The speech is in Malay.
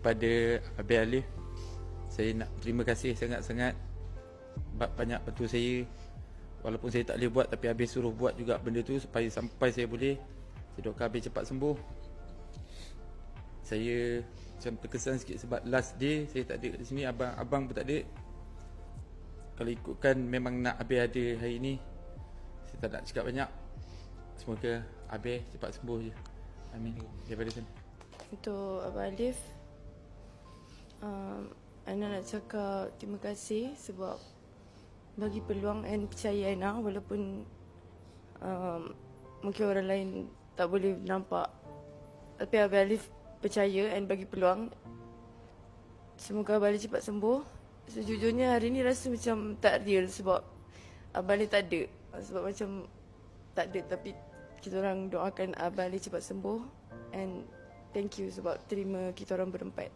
kepada Abang Alif, saya nak terima kasih sangat-sangat. Banyak bantu saya. Walaupun saya tak boleh buat, tapi Abang suruh buat juga benda tu supaya sampai saya boleh. Saya doakan Abang cepat sembuh. Saya macam terkesan sikit sebab last day saya tak ada kat sini, abang pun tak ada. Kalau ikutkan memang nak Abang ada hari ni, saya tak nak cakap banyak. Semoga Abang cepat sembuh je. Amin. Daripada sana. Untuk Abang Alif, Ana nak cakap terima kasih sebab bagi peluang dan percaya Ana walaupun mungkin orang lain tak boleh nampak, tapi Abang Alif percaya dan bagi peluang. Semoga Abang Alif cepat sembuh. Sejujurnya hari ni rasa macam tak real sebab Abang Alif tak ada. Sebab macam tak ada, tapi kita orang doakan Abang Alif cepat sembuh. And thank you sebab terima kita orang berempat.